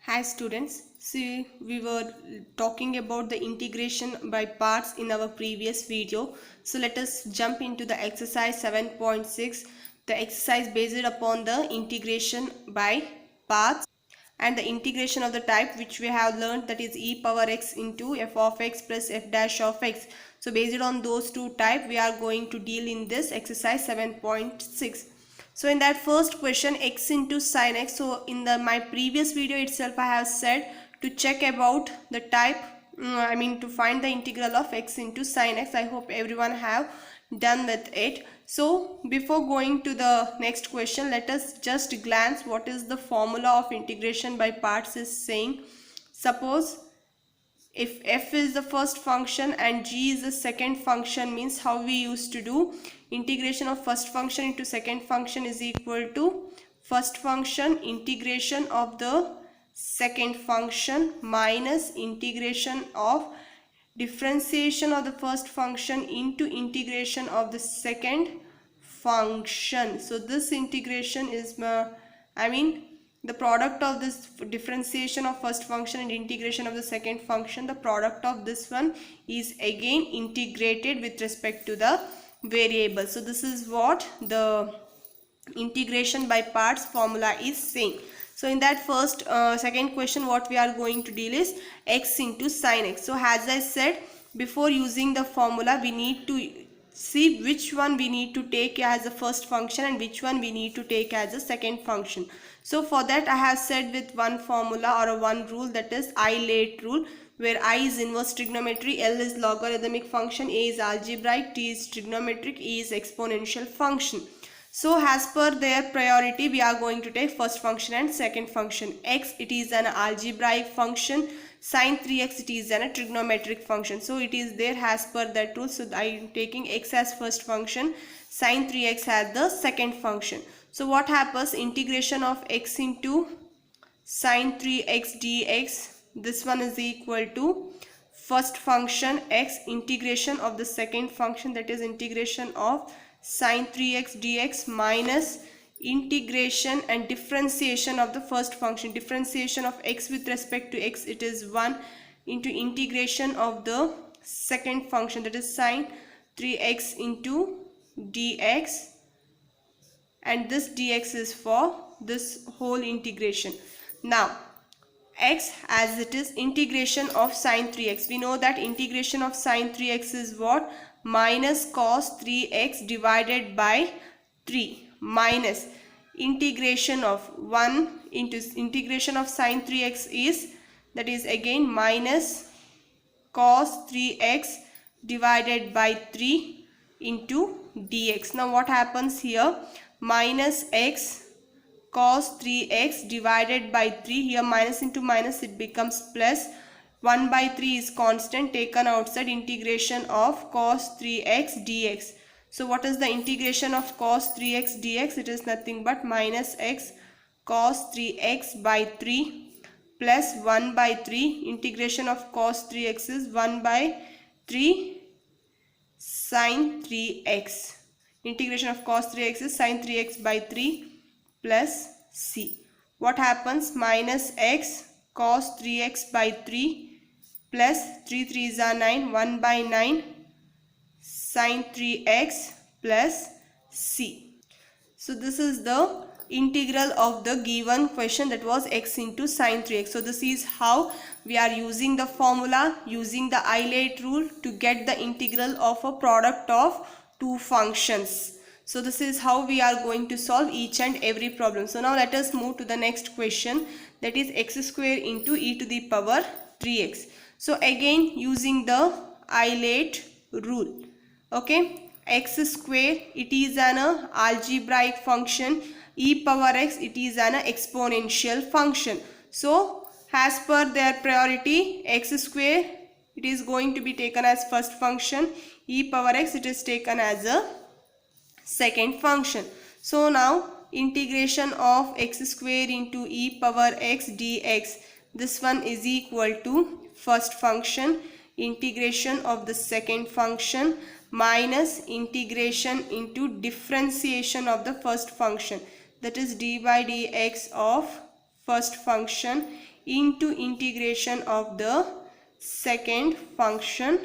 Hi students, see we were talking about the integration by parts in our previous video. So let us jump into the exercise 7.6, the exercise based upon the integration by parts and the integration of the type which we have learned, that is e power x into f of x plus f dash of x. So based on those two types we are going to deal in this exercise 7.6. So in that first question, x into sin x, so in my previous video itself I have said to check about the type, to find the integral of x into sin x. I hope everyone have done with it. So before going to the next question, let us just glance what is the formula of integration by parts is saying. Suppose if f is the first function and g is the second function, means how we used to do integration of first function into second function is equal to first function integration of the second function minus integration of differentiation of the first function into integration of the second function. So this integration is the product of this differentiation of first function and integration of the second function, the product of this one is again integrated with respect to the variable. So this is what the integration by parts formula is saying. So in that second question, what we are going to deal is x into sin x. So as I said before, using the formula we need to see which one we need to take as the first function and which one we need to take as a second function. So for that I have said with one formula or one rule, that is I-late rule, where I is inverse trigonometry, L is logarithmic function, A is algebraic, T is trigonometric, E is exponential function. So as per their priority we are going to take first function and second function. X, it is an algebraic function. Sin 3x, it is a trigonometric function. So it is there as per that rule. So I am taking x as first function, sin 3x as the second function. So what happens, integration of x into sin 3x dx, this one is equal to first function x integration of the second function, that is integration of sin 3x dx minus integration and differentiation of the first function. Differentiation of x with respect to x, it is 1, into integration of the second function, that is sin 3x into dx, and this dx is for this whole integration. Now x, as it is integration of sin 3x, we know that integration of sin 3x is what, minus cos 3x divided by 3 minus integration of 1 into integration of sin 3x is, that is again minus cos 3x divided by 3 into dx. Now what happens here, minus x cos 3x divided by 3, here minus into minus it becomes plus, 1 by 3 is constant, taken outside, integration of cos 3x dx. So what is the integration of cos 3x dx? It is nothing but minus x cos 3x by 3 plus 1 by 3, integration of cos 3x is 1 by 3 sin 3x. Integration of cos 3x is sin 3x by 3 plus c. What happens, minus x cos 3x by 3 plus 3 3s are 9, 1 by 9 sin 3x plus c. So this is the integral of the given question, that was x into sin 3x. So this is how we are using the formula, using the I-late rule to get the integral of a product of two functions. So this is how we are going to solve each and every problem. So now let us move to the next question, that is x square into e to the power 3x. So again using the I-late rule, okay, x square, it is an algebraic function, e power x, it is an exponential function. So as per their priority, x square, it is going to be taken as first function, e power x, it is taken as a second function. So now integration of x square into e power x dx, this one is equal to first function integration of the second function minus integration into differentiation of the first function, that is d by dx of first function into integration of the second function,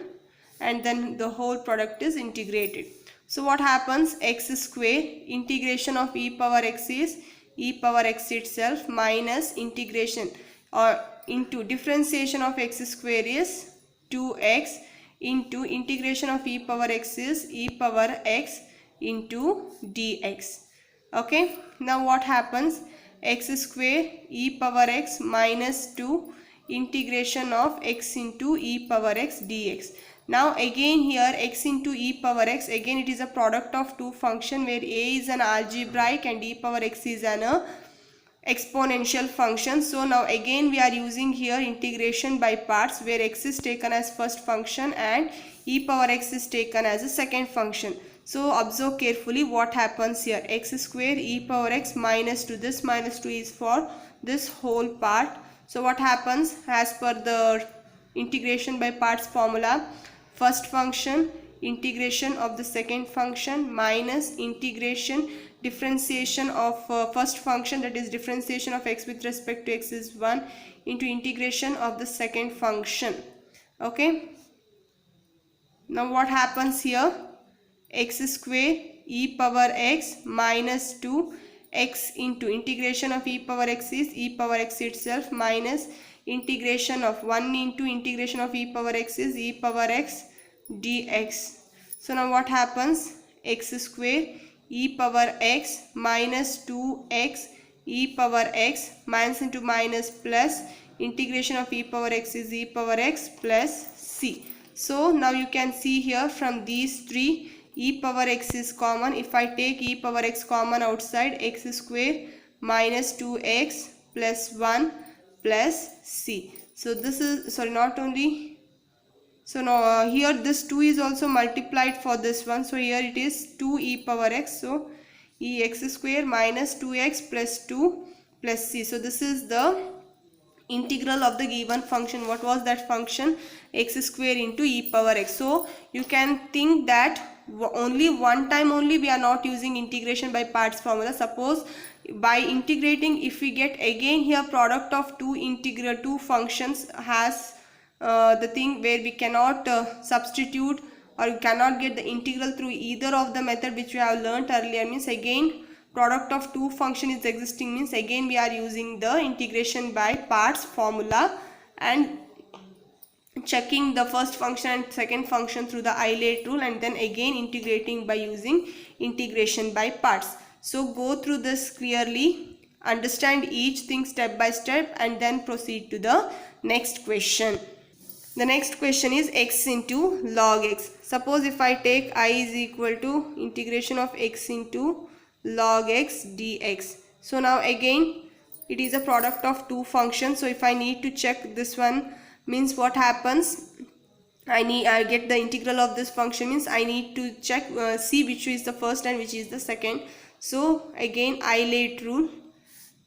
and then the whole product is integrated. So what happens? X square integration of e power x is e power x itself minus integration or into differentiation of x square is 2x into integration of e power x is e power x into dx. Okay, now what happens? X square e power x minus 2 integration of x into e power x dx. Now again here x into e power x, again it is a product of two function where a is an algebraic and e power x is an exponential function. So now again we are using here integration by parts where x is taken as first function and e power x is taken as a second function. So observe carefully what happens here. X square e power x minus 2, this minus 2 is for this whole part. So what happens as per the integration by parts formula? First function integration of the second function minus integration differentiation of first function, that is differentiation of x with respect to x is 1 into integration of the second function. Okay, now what happens here? X square e power x minus 2 x into integration of e power x is e power x itself minus integration of 1 into integration of e power x is e power x dx. So now what happens? X square e power x minus 2x e power x minus into minus plus integration of e power x is e power x plus c. So now you can see here from these three e power x is common. If I take e power x common outside, x square minus 2x plus 1 plus c. So this is, sorry, not only, so now here this 2 is also multiplied for this one. So here it is 2 e power x. So e x square minus 2x plus 2 plus c. So this is the integral of the given function. What was that function? X square into e power x. So you can think that only one time only we are not using integration by parts formula. Suppose by integrating, if we get again here product of two functions has the thing where we cannot substitute or you cannot get the integral through either of the method which we have learnt earlier, means again product of two function is existing, means again we are using the integration by parts formula and checking the first function and second function through the Eilert rule and then again integrating by using integration by parts. So go through this clearly, understand each thing step by step and then proceed to the next question. The next question is x into log x. Suppose if I take I is equal to integration of x into log x dx. So now again it is a product of two functions. So if I need to check this one, means what happens, I get the integral of this function, means I need to check see which is the first and which is the second. So again Eilert rule,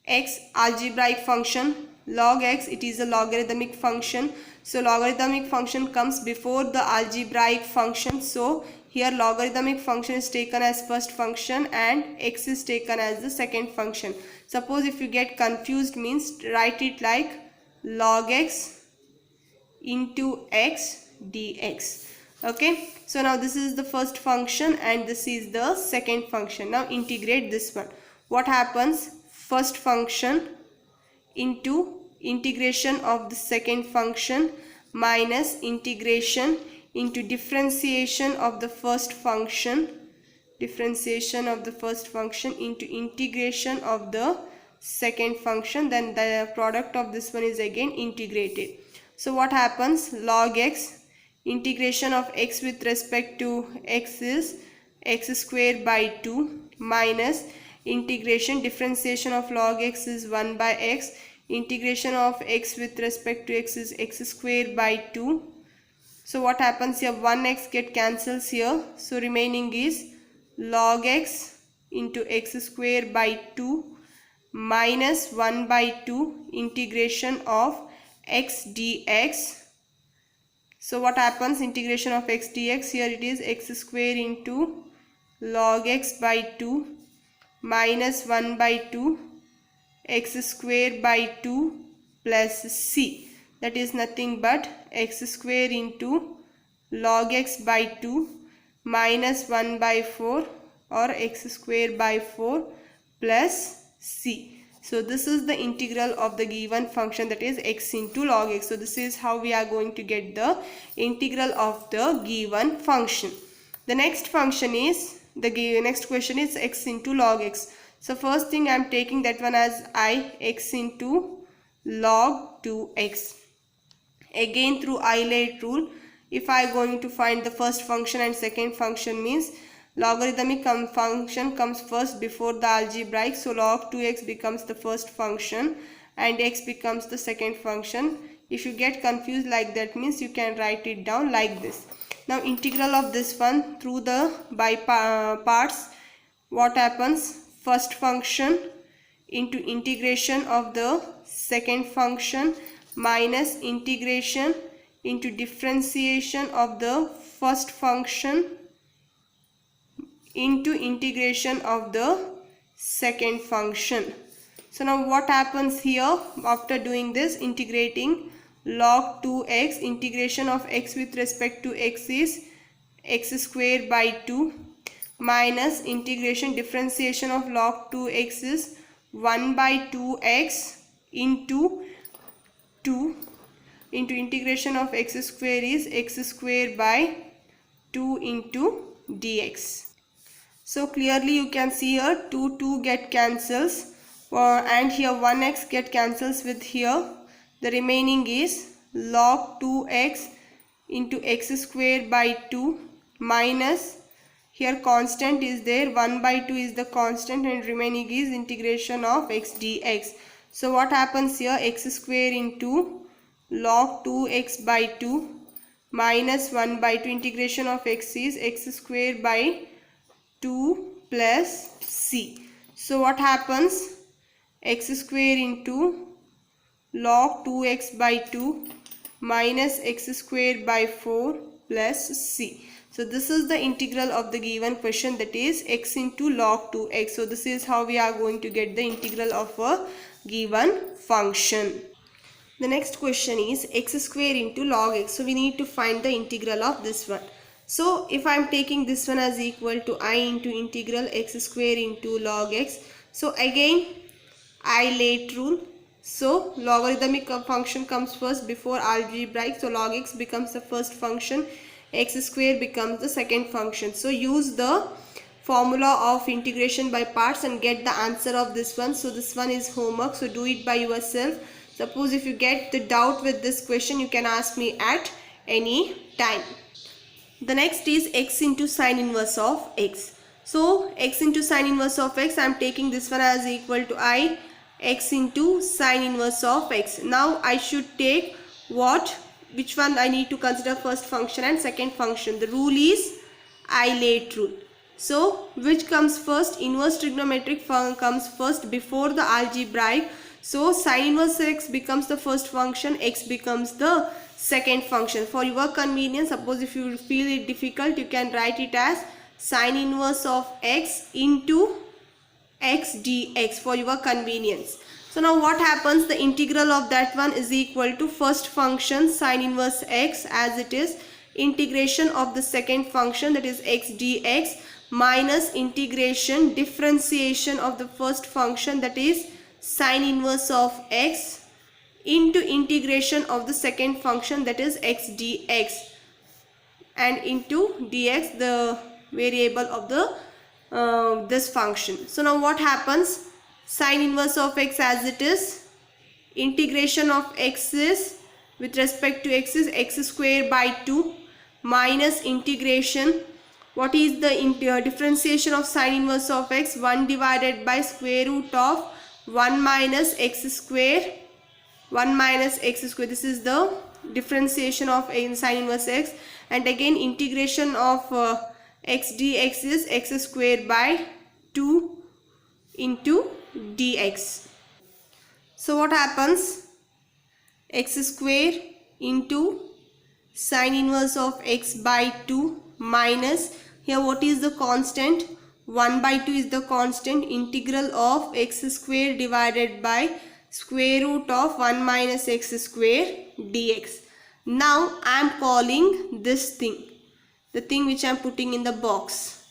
x algebraic function, log x it is a logarithmic function. So logarithmic function comes before the algebraic function. So here logarithmic function is taken as first function and x is taken as the second function. Suppose if you get confused, means write it like log x into x dx. Okay, so now this is the first function and this is the second function. Now integrate this one. What happens? First function into integration of the second function minus integration into differentiation of the first function, differentiation of the first function into integration of the second function, then the product of this one is again integrated. So what happens? Log x, integration of x with respect to x is x square by 2 minus integration differentiation of log x is 1 by x, integration of x with respect to x is x square by 2. So what happens here? 1x get cancels here. So remaining is log x into x square by 2 minus 1 by 2 integration of x dx. So what happens? Integration of x dx, here it is x square into log x by 2 minus 1 by 2 x square by 2 plus c, that is nothing but x square into log x by 2 minus 1 by 4 or x square by 4 plus c. So this is the integral of the given function, that is x into log x. So this is how we are going to get the integral of the given function. The next function is, next question is x into log x. So first thing I am taking that one as x into log 2x. Again through Euler rule, if I am going to find the first function and second function, means logarithmic function comes first before the algebraic. So log 2x becomes the first function and x becomes the second function. If you get confused like that, means you can write it down like this. Now integral of this one through the by parts, what happens? First function into integration of the second function minus integration into differentiation of the first function into integration of the second function. So now what happens here after doing this? Integrating log 2x, integration of x with respect to x is x square by 2 minus integration differentiation of log 2x is 1 by 2x into 2 into integration of x square is x square by 2 into dx. So clearly you can see here 2 get cancels and here 1x get cancels with here. The remaining is log 2x into x square by 2 minus, here constant is there, 1 by 2 is the constant and remaining is integration of x dx. So what happens here? X square into log 2x by 2 minus 1 by 2, integration of x is x square by 2 plus c. So what happens? X square into log 2x by 2 minus x square by 4 plus c. So this is the integral of the given question, that is x into log 2x. So this is how we are going to get the integral of a given function. The next question is x square into log x. So we need to find the integral of this one. So if I am taking this one as equal to I into integral x square into log x. So again Euler rule. So logarithmic function comes first before algebraic. So log x becomes the first function, x square becomes the second function. So use the formula of integration by parts and get the answer of this one. So this one is homework, so do it by yourself. Suppose if you get the doubt with this question, you can ask me at any time. The next is x into sine inverse of x. So x into sine inverse of x, I am taking this one as equal to I x into sine inverse of x. Now I should take which one I need to consider first function and second function. The rule is Euler rule. So which comes first? Inverse trigonometric function comes first before the algebraic. So sine inverse x becomes the first function, x becomes the second function. For your convenience, suppose if you feel it difficult, you can write it as sine inverse of x into x dx for your convenience. So now what happens? The integral of that one is equal to first function sine inverse x as it is, integration of the second function, that is x dx, minus integration differentiation of the first function, that is sine inverse of x, into integration of the second function, that is x dx, and into dx, the variable of the this function. So now what happens? Sine inverse of x as it is, integration of x is with respect to x is x square by 2 minus integration, what is the differentiation of sine inverse of x? 1 divided by square root of 1 minus x square, 1 minus x square. This is the differentiation of sine inverse x, and again integration of x dx is x square by 2 into dx. So what happens? X square into sine inverse of x by 2 minus, here what is the constant? 1 by 2 is the constant, integral of x square divided by square root of 1 minus x square dx. Now I am calling this thing, the thing which I am putting in the box,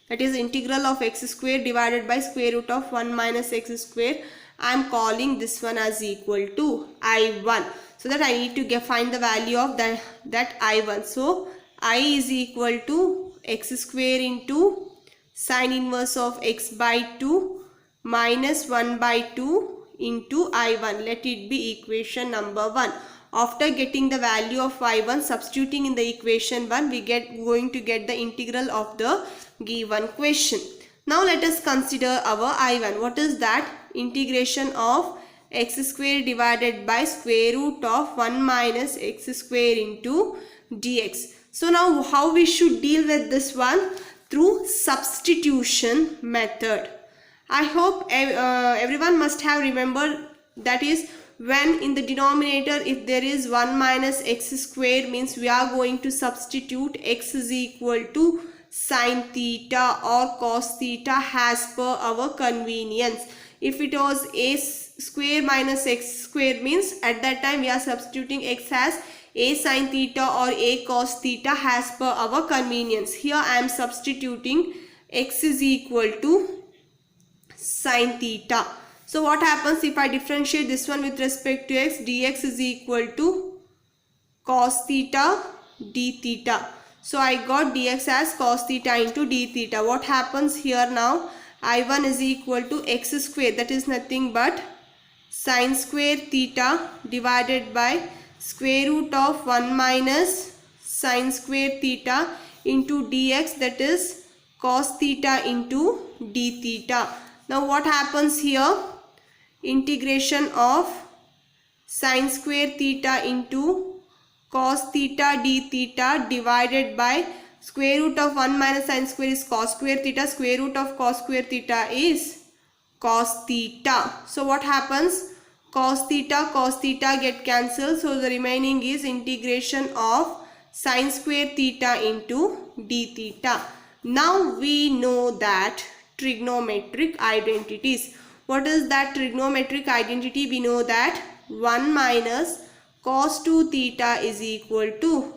that is integral of x square divided by square root of 1 minus x square. I am calling this one as equal to I1. So that I need to find the value of that I1. So I is equal to x square into sine inverse of x by 2 minus 1 by 2 into I1. Let it be equation number 1. After getting the value of I1, substituting in the equation 1, we going to get the integral of the given question. Now let us consider our I1. What is that? Integration of x square divided by square root of 1 minus x square into dx. So now how we should deal with this one? Through substitution method. I hope everyone must have remembered, that is, when in the denominator if there is 1 minus x square, means we are going to substitute x is equal to sine theta or cos theta as per our convenience. If it was a square minus x square, means at that time we are substituting x as a sine theta or a cos theta as per our convenience. Here I am substituting x is equal to sine theta. So what happens if I differentiate this one with respect to x? Dx is equal to cos theta d theta. So I got dx as cos theta into d theta. What happens here now? I1 is equal to x square, that is nothing but sine square theta divided by square root of 1 minus sine square theta into dx, that is cos theta into d theta. Now what happens here? Integration of sine square theta into cos theta d theta divided by square root of 1 minus sine square is cos square theta, square root of cos square theta is cos theta. So what happens? Cos theta get cancelled. So the remaining is integration of sine square theta into d theta. Now we know that trigonometric identities. What is that trigonometric identity? We know that 1 minus cos 2 theta is equal to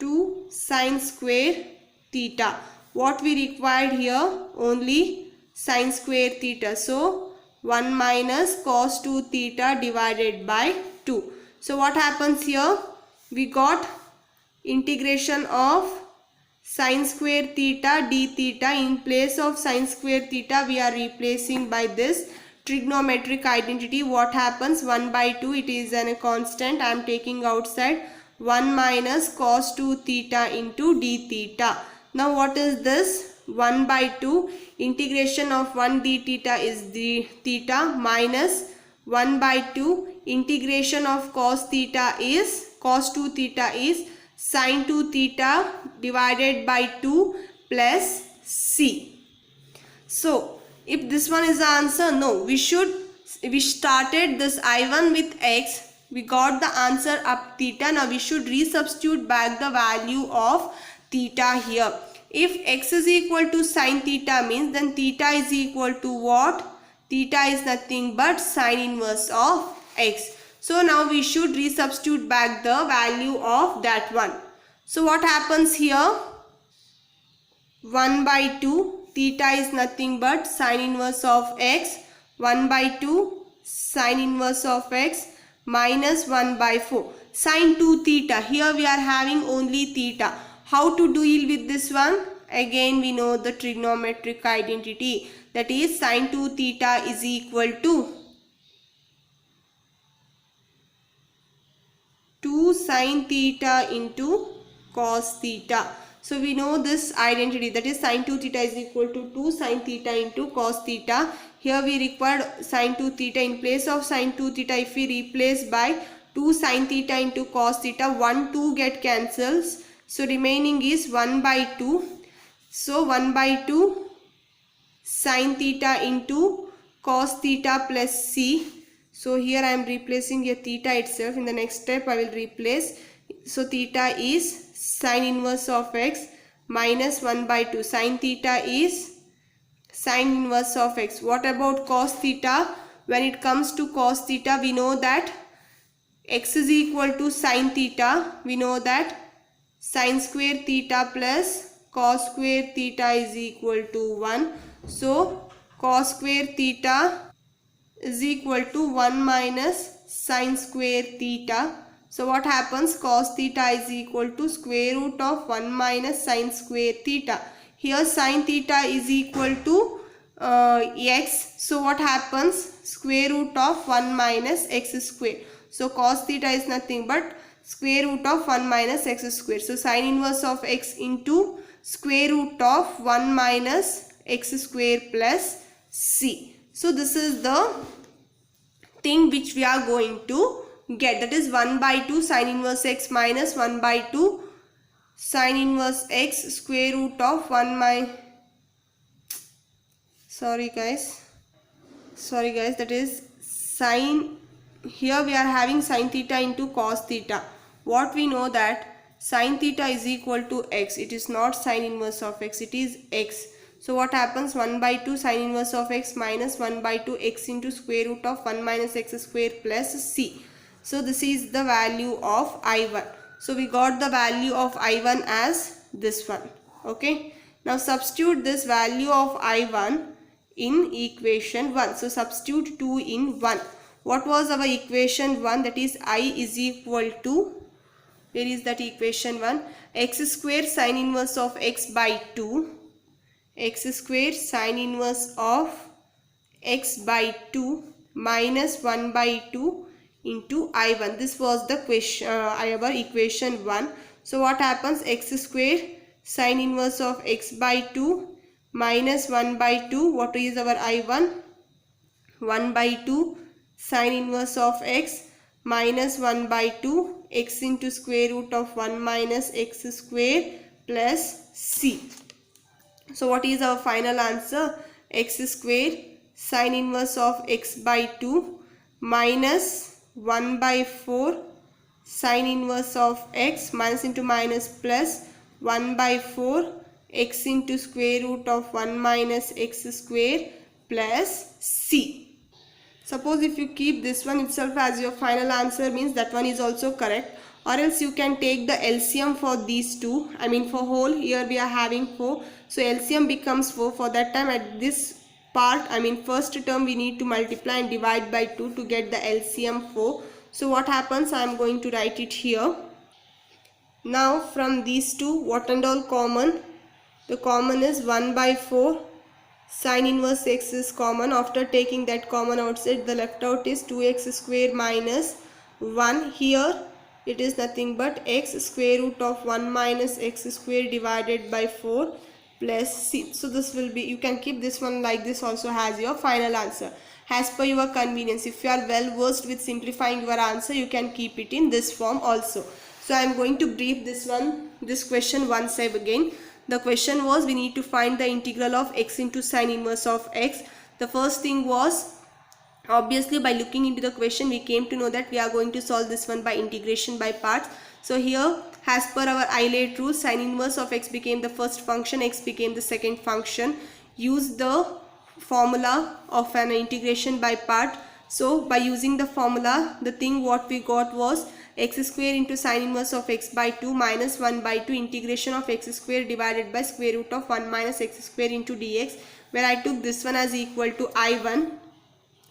2 sine square theta. What we required here? Only sine square theta. So 1 minus cos 2 theta divided by 2. So what happens here? We got integration of sine square theta d theta. In place of sine square theta we are replacing by this trigonometric identity. What happens? 1 by 2, it is a constant, I am taking outside. 1 minus cos 2 theta into d theta. Now what is this? 1 by 2, integration of 1 d theta is d theta, minus 1 by 2, integration of cos theta is, cos 2 theta is sine 2 theta divided by 2 plus c. So if this one is the answer, no, we started this I1 with x, we got the answer up theta. Now we should resubstitute back the value of theta here. If x is equal to sine theta, means then theta is equal to what? Theta is nothing but sine inverse of x. So now we should resubstitute back the value of that one. So what happens here? 1 by 2, theta is nothing but sine inverse of x. 1 by 2 sine inverse of x minus 1 by 4. Sine 2 theta. Here we are having only theta. How to deal with this one? Again we know the trigonometric identity. That is sine 2 theta is equal to 2 sine theta into cos theta. So we know this identity, that is sine 2 theta is equal to 2 sine theta into cos theta. Here we required sine 2 theta. In place of sine 2 theta, if we replace by 2 sine theta into cos theta, 1 2 get cancels. So remaining is 1 by 2. So 1 by 2 sine theta into cos theta plus c. So here I am replacing a theta itself. In the next step I will replace. So theta is sine inverse of x minus 1 by 2. Sine theta is sine inverse of x. What about cos theta? when it comes to cos theta, we know that x is equal to sin theta. We know that sin square theta plus cos square theta is equal to 1. So cos square theta is equal to 1 minus sin square theta. So what happens? Cos theta is equal to square root of 1 minus sin square theta. Here sin theta is equal to x. So what happens? Square root of 1 minus x square. So cos theta is nothing but square root of 1 minus x square. So sin inverse of x into square root of 1 minus x square plus c. So this is the thing which we are going to get, that is 1 by 2 sin inverse x minus 1 by 2 sin inverse x square root of 1 minus, sorry guys, that is sin, here we are having sin theta into cos theta. What we know that sin theta is equal to x. It is not sin inverse of x, it is x. So what happens? 1 by 2 sin inverse of x minus 1 by 2 x into square root of 1 minus x square plus c. So this is the value of I1. So we got the value of I1 as this one. Okay. Now substitute this value of I1 in equation 1. So substitute 2 in 1. What was our equation 1? That is I is equal to, where is that equation 1? X square sin inverse of x by 2. X square sin inverse of x by 2 minus 1 by 2 into I1. This was the question, our equation 1. So what happens? X square sin inverse of x by 2 minus 1 by 2. What is our I1? 1 by 2 sin inverse of x minus 1 by 2 x into square root of 1 minus x square plus c. So what is our final answer? X square sin inverse of x by 2 minus 1 by 4 sin inverse of x, minus into minus plus 1 by 4 x into square root of 1 minus x square plus c. Suppose if you keep this one itself as your final answer, means that one is also correct, or else you can take the LCM for these two. I mean for whole, here we are having 4. So LCM becomes 4. For that time at this part, I mean first term, we need to multiply and divide by 2 to get the LCM 4. So what happens? I am going to write it here. Now from these two, what and all common? The common is 1 by 4. Sin inverse x is common. After taking that common outside, the left out is 2x square minus 1. Here it is nothing but x square root of 1 minus x square divided by 4 plus c. So this will be, you can keep this one like this also as your final answer as per your convenience. If you are well versed with simplifying your answer, you can keep it in this form also. So I am going to brief this question once again. The question was, we need to find the integral of x into sin inverse of x. The first thing was, obviously by looking into the question, we came to know that we are going to solve this one by integration by parts. So here, as per our Euler rule, sin inverse of x became the first function, x became the second function. Use the formula of an integration by part. So by using the formula, the thing what we got was x square into sin inverse of x by 2 minus 1 by 2 integration of x square divided by square root of 1 minus x square into dx, where I took this one as equal to I1.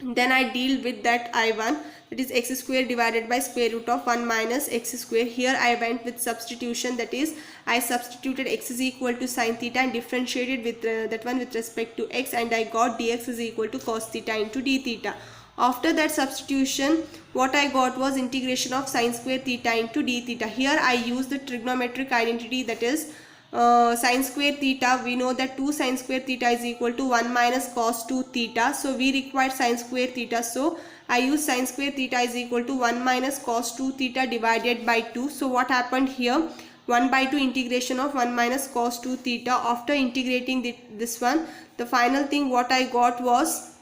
Then I deal with that I1, that is x square divided by square root of 1 minus x square. Here I went with substitution, that is I substituted x is equal to sin theta and differentiated with that one with respect to x, and I got dx is equal to cos theta into d theta. After that substitution, what I got was integration of sin square theta into d theta. Here I use the trigonometric identity, that is sin square theta. We know that 2 sin square theta is equal to 1 minus cos 2 theta. So we require sin square theta. So I use sin square theta is equal to 1 minus cos 2 theta divided by 2. So what happened here? 1 by 2 integration of 1 minus cos 2 theta. After integrating this one, the final thing what I got was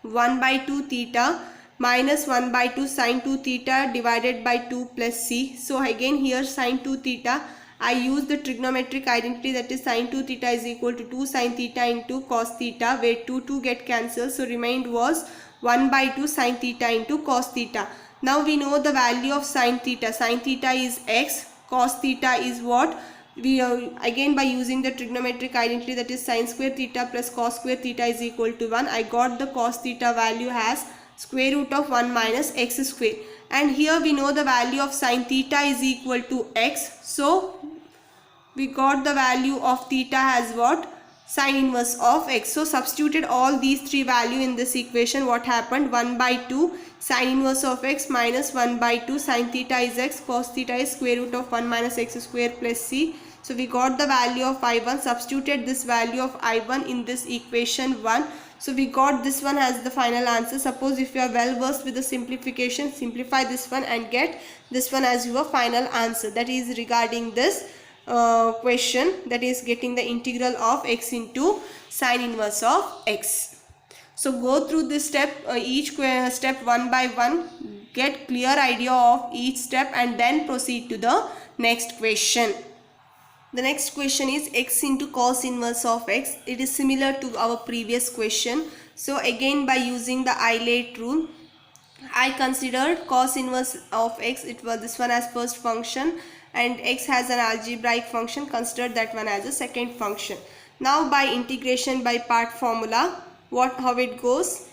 1 by 2 theta minus 1 by 2 sin 2 theta divided by 2 plus c. So again here sin 2 theta, I use the trigonometric identity, that is sin 2 theta is equal to 2 sin theta into cos theta, where 2 get cancelled. So remained was 1 by 2 sin theta into cos theta. Now we know the value of sin theta. Sin theta is x, cos theta is what? We again by using the trigonometric identity, that is sin square theta plus cos square theta is equal to 1. I got the cos theta value as square root of 1 minus x square. And here we know the value of sin theta is equal to x. So we got the value of theta as what? Sin inverse of x. So substituted all these three values in this equation. What happened? 1 by 2 sin inverse of x minus 1 by 2 sin theta is x, cos theta is square root of 1 minus x square plus c. So we got the value of I1, substituted this value of I1 in this equation 1. So we got this one as the final answer. Suppose if you are well versed with the simplification, simplify this one and get this one as your final answer. That is regarding this question, that is getting the integral of x into sin inverse of x. So go through this step, each step one by one, get clear idea of each step and then proceed to the next question. The next question is x into cos inverse of x. It is similar to our previous question. So again by using the Eilert rule, I considered cos inverse of x, it was this one as first function, and x has an algebraic function, consider that one as a second function. Now by integration by part formula, how it goes?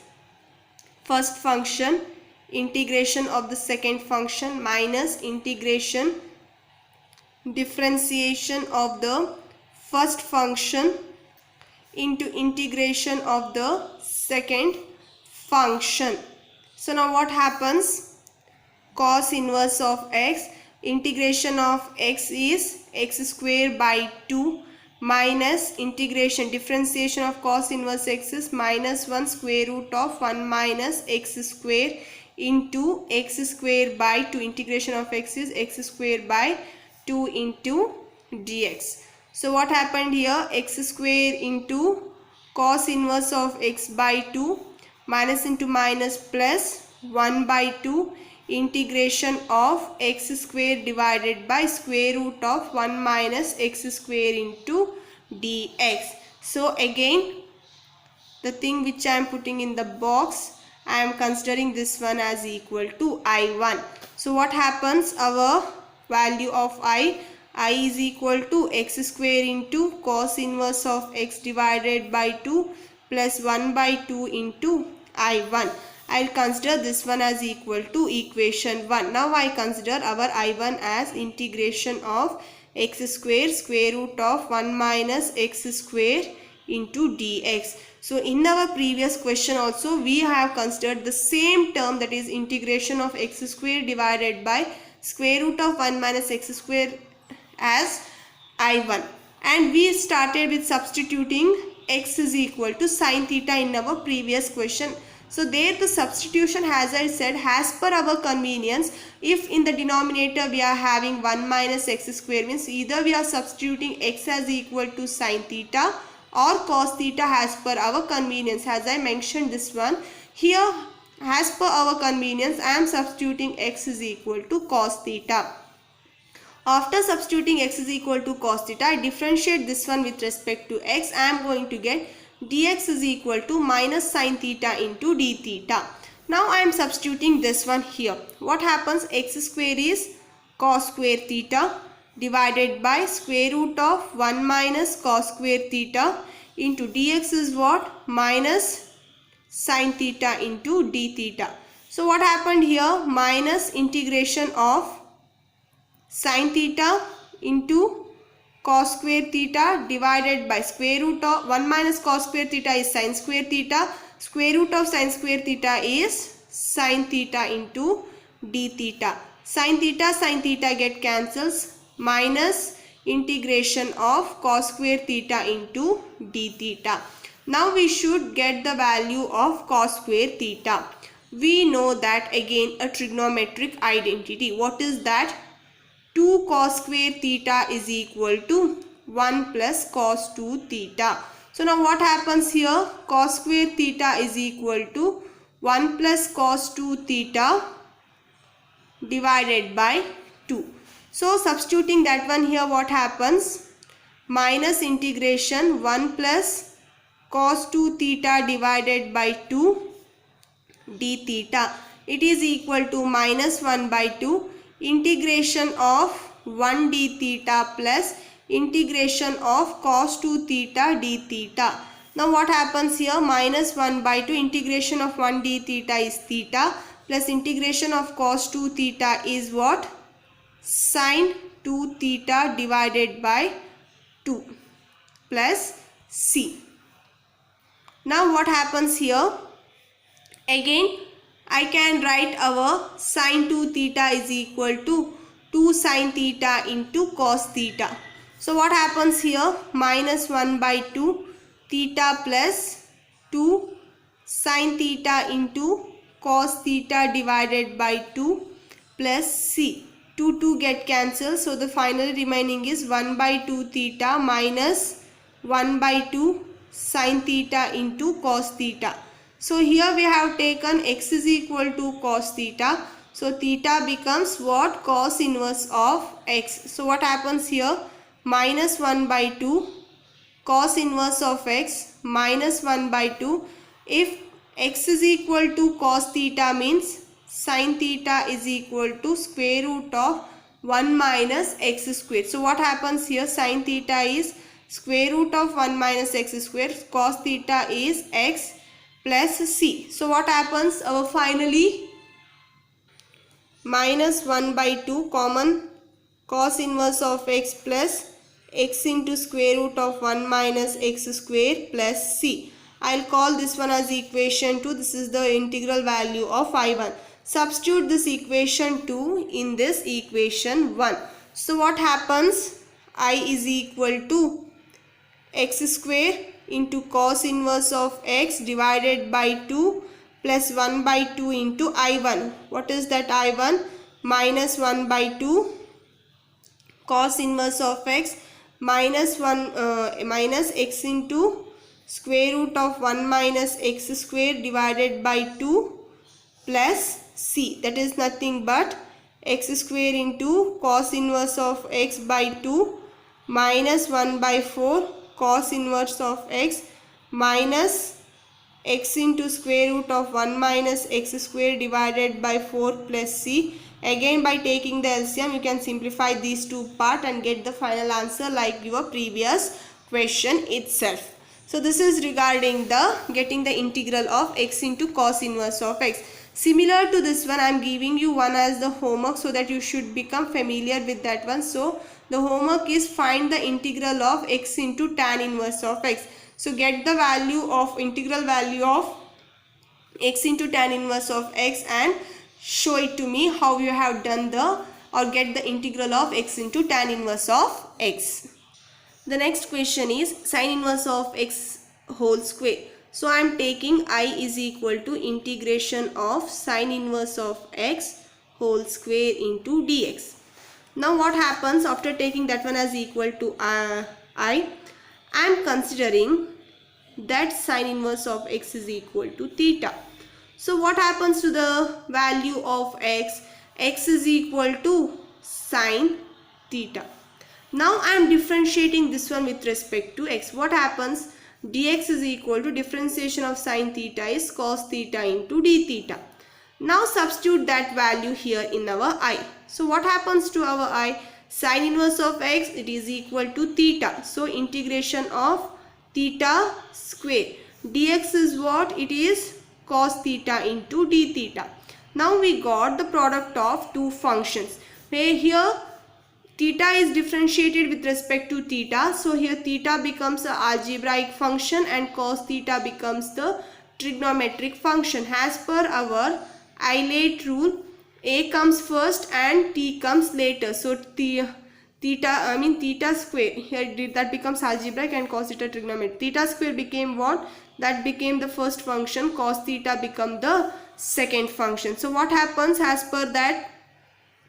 First function integration of the second function minus integration differentiation of the first function into integration of the second function. So now what happens? Cos inverse of x, integration of x is x square by 2 minus integration differentiation of cos inverse x is minus 1 square root of 1 minus x square into x square by 2. Integration of x is x square by 2 into dx. So what happened here? X square into cos inverse of x by 2 minus into minus plus 1 by 2 integration of x square divided by square root of 1 minus x square into dx. So again the thing which I am putting in the box, I am considering this one as equal to I1. So what happens? Our value of I is equal to x square into cos inverse of x divided by 2 plus 1 by 2 into I1. I'll consider this one as equal to equation 1. Now I consider our I1 as integration of x square square root of 1 minus x square into dx. So in our previous question also we have considered the same term, that is integration of x square divided by square root of 1 minus x square as I1, and we started with substituting x is equal to sin theta in our previous question. So there the substitution, as I said, as per our convenience. If in the denominator we are having 1 minus x square, means either we are substituting x as equal to sin theta or cos theta as per our convenience. As I mentioned this one here, as per our convenience I am substituting x is equal to cos theta. After substituting x is equal to cos theta, I differentiate this one with respect to x. I am going to get dx is equal to minus sin theta into d theta. Now I am substituting this one here. What happens? X square is cos square theta divided by square root of 1 minus cos square theta into dx is what? Minus sin theta into d theta. So what happened here? Minus integration of sin theta into cos square theta divided by square root of 1 minus cos square theta is sin square theta. Square root of sin square theta is sin theta into d theta. Sin theta get cancels, minus integration of cos square theta into d theta. Now we should get the value of cos square theta. We know that again a trigonometric identity. What is that? 2 cos square theta is equal to 1 plus cos 2 theta. So now what happens here? Cos square theta is equal to 1 plus cos 2 theta divided by 2. So substituting that one here, what happens? Minus integration 1 plus cos 2 theta divided by 2 d theta. It is equal to minus 1 by 2 integration of 1 d theta plus integration of cos 2 theta d theta. Now what happens here? Minus 1 by 2 integration of 1 d theta is theta plus integration of cos 2 theta is what? Sin 2 theta divided by 2 plus c. Now what happens here? Again I can write our sin 2 theta is equal to 2 sin theta into cos theta. So what happens here? Minus 1 by 2 theta plus 2 sin theta into cos theta divided by 2 plus c. 2 get cancelled, so the final remaining is 1 by 2 theta minus 1 by 2 sin theta into cos theta. So here we have taken x is equal to cos theta. So theta becomes what? Cos inverse of x. So what happens here? Minus 1 by 2 cos inverse of x minus 1 by 2. If x is equal to cos theta means sin theta is equal to square root of 1 minus x square. So what happens here? Sin theta is square root of 1 minus x square. Cos theta is x plus c. So what happens? Our finally minus 1 by 2 common cos inverse of x plus x into square root of 1 minus x square plus c. I'll call this one as equation 2. This is the integral value of I1. Substitute this equation 2 in this equation 1. So what happens? I is equal to x square into cos inverse of x divided by 2 plus 1 by 2 into I1. What is that I1? Minus 1 by 2 cos inverse of x minus x into square root of 1 minus x square divided by 2 plus c. That is nothing but x square into cos inverse of x by 2 minus 1 by 4 cos inverse of x minus x into square root of 1 minus x square divided by 4 plus c. Again by taking the LCM you can simplify these two parts and get the final answer like your previous question itself. So this is regarding the getting the integral of x into cos inverse of x. Similar to this one I am giving you one as the homework so that you should become familiar with that one. So the homework is find the integral of x into tan inverse of x. So get the value of integral value of x into tan inverse of x and show it to me how you have done the or get the integral of x into tan inverse of x. The next question is sin inverse of x whole square. So I am taking I is equal to integration of sin inverse of x whole square into dx. Now what happens after taking that one as equal to I am considering that sin inverse of x is equal to theta. So what happens to the value of x? X is equal to sin theta. Now I am differentiating this one with respect to x. What happens? Dx is equal to differentiation of sin theta is cos theta into d theta. Now substitute that value here in our I. So what happens to our I? Sin inverse of x, it is equal to theta. So integration of theta square. Dx is what? It is cos theta into d theta. Now we got the product of two functions. Here theta is differentiated with respect to theta. So here theta becomes an algebraic function and cos theta becomes the trigonometric function. As per our Eilert rule, a comes first and t comes later. So theta square here that becomes algebraic and cos theta trigonometric. Theta square became what? That became the first function. Cos theta become the second function. So what happens as per that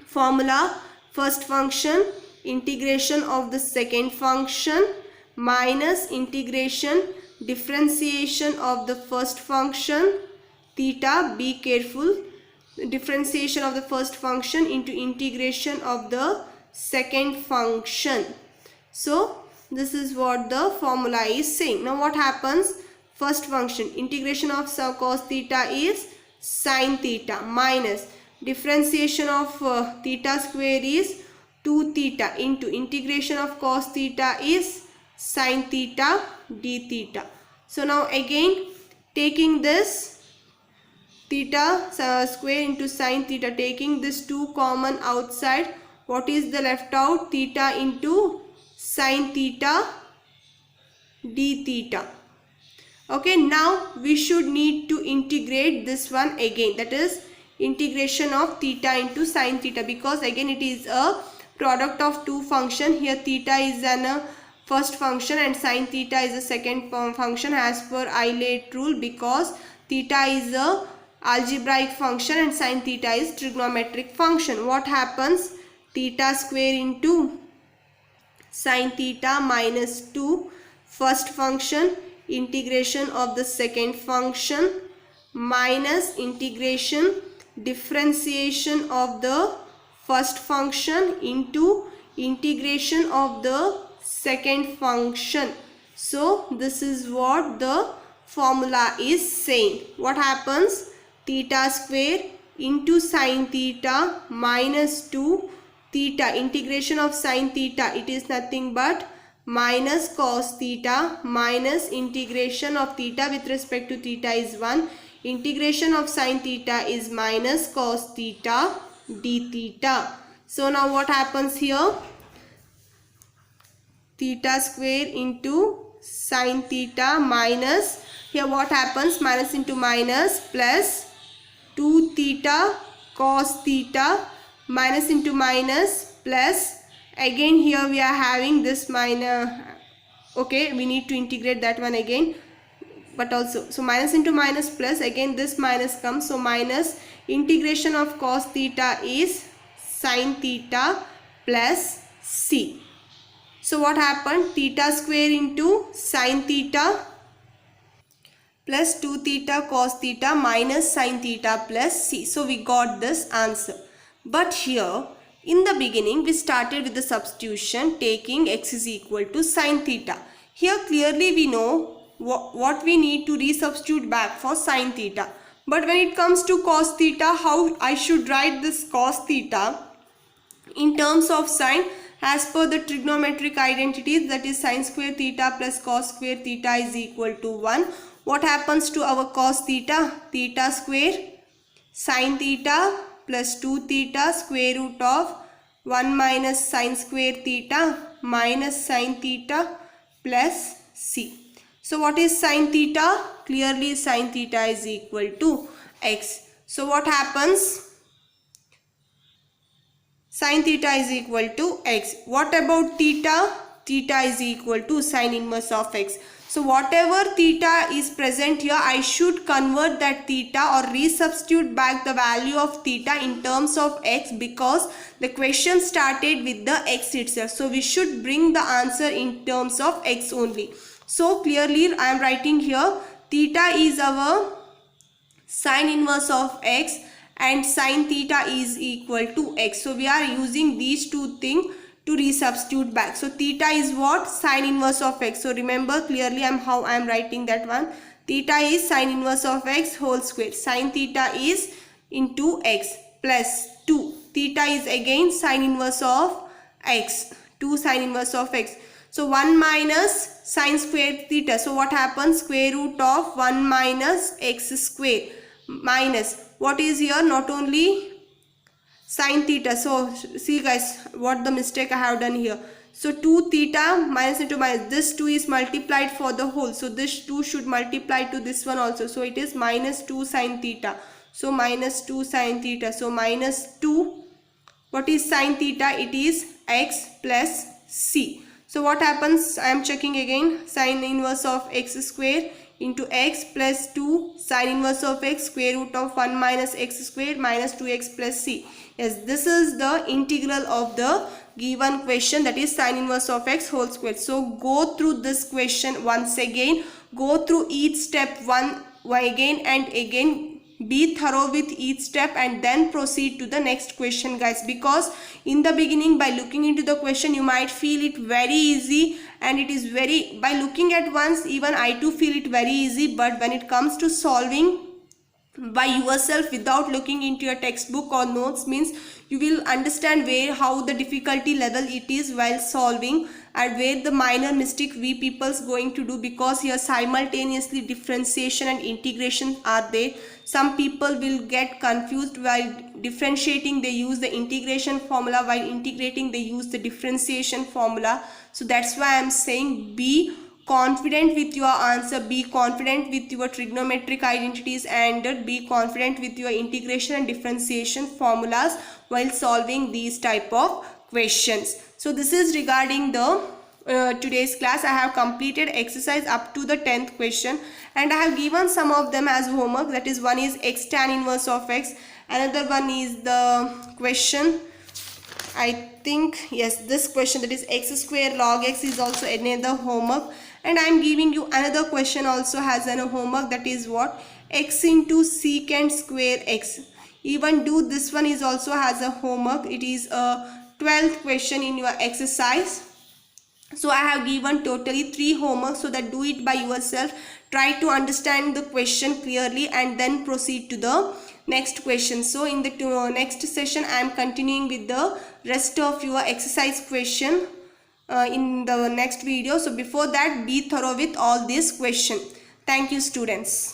formula? First function integration of the second function minus integration differentiation of the first function theta. Be careful, differentiation of the first function into integration of the second function. So this is what the formula is saying. Now what happens? First function integration of cos theta is sine theta minus differentiation of theta square is 2 theta into integration of cos theta is sine theta d theta. So now again taking this theta square into sine theta, taking this 2 common outside, what is the left out? Theta into sine theta d theta. Okay, now we should need to integrate this one again, that is integration of theta into sine theta, because again it is a product of two function. Here theta is an first function and sine theta is a second function as per Euler rule, because theta is a algebraic function and sine theta is trigonometric function. What happens? Theta square into sine theta minus 2 first function, integration of the second function minus integration differentiation of the first function into integration of the second function. So this is what the formula is saying. What happens? Theta square into sine theta minus 2 theta, integration of sine theta, it is nothing but minus cos theta minus integration of theta with respect to theta is 1, integration of sine theta is minus cos theta d theta. So now what happens here? Theta square into sine theta minus, here what happens? Minus into minus plus 2 theta cos theta minus into minus plus, again here we are having this minus, okay, we need to integrate that one again, but also so minus into minus plus, again this minus comes, so minus integration of cos theta is sine theta plus c. So what happened? Theta square into sine theta plus 2 theta cos theta minus sine theta plus c. So we got this answer. But here in the beginning we started with the substitution taking x is equal to sine theta. Here clearly we know what we need to resubstitute back for sine theta. But when it comes to cos theta, how I should write this cos theta in terms of sine? As per the trigonometric identities, that is sine square theta plus cos square theta is equal to 1. What happens to our cos theta? Theta square sine theta plus 2 theta square root of 1 minus sine square theta minus sine theta plus c. So what is sine theta? Clearly sine theta is equal to x. So what happens? Sine theta is equal to x. What about theta? Theta is equal to sine inverse of x. So whatever theta is present here, I should convert that theta or resubstitute back the value of theta in terms of x, because the question started with the x itself. So we should bring the answer in terms of x only. So clearly I am writing here theta is our sine inverse of x and sine theta is equal to x. So we are using these two things to resubstitute back. So theta is what? Sine inverse of x. So remember clearly how I am writing that one. Theta is sine inverse of x whole square. Sine theta is into x plus 2. Theta is again sine inverse of x. 2 sine inverse of x. So 1 minus sine square theta. So what happens? Square root of 1 minus x square minus, what is here? Not only sine theta. So see guys what the mistake I have done here. So 2 theta minus into minus, this 2 is multiplied for the whole. So this 2 should multiply to this one also. So it is minus 2 sine theta. So minus 2 sine theta. So minus 2, what is sine theta? It is x plus c. So what happens? I am checking again. Sine inverse of x square into x plus 2 sine inverse of x square root of 1 minus x square minus 2x plus c. Yes, this is the integral of the given question, that is sine inverse of x whole square. So go through this question once again. Go through each step one again and again. Be thorough with each step and then proceed to the next question guys, because in the beginning by looking into the question you might feel it very easy, and it is by looking at once even I too feel it very easy, but when it comes to solving by yourself without looking into your textbook or notes, means you will understand how the difficulty level it is while solving, and where the minor mistake we people's going to do, because here simultaneously differentiation and integration are there. Some people will get confused while differentiating they use the integration formula, while integrating they use the differentiation formula. So that's why I'm saying be confident with your answer, be confident with your trigonometric identities, and be confident with your integration and differentiation formulas while solving these type of questions. So this is regarding the today's class. I have completed exercise up to the 10th question, and I have given some of them as homework. That is, one is x tan inverse of x, another one is the question, I think, yes, this question, that is x square log x, is also another homework. And I am giving you another question also has a homework, that is what, x into secant square x. Even do this one is also has a homework. It is a 12th question in your exercise. So I have given totally 3 homeworks, so that do it by yourself. Try to understand the question clearly and then proceed to the next question. So in the next session I am continuing with the rest of your exercise question in the next video. So before that, be thorough with all these questions. Thank you, students.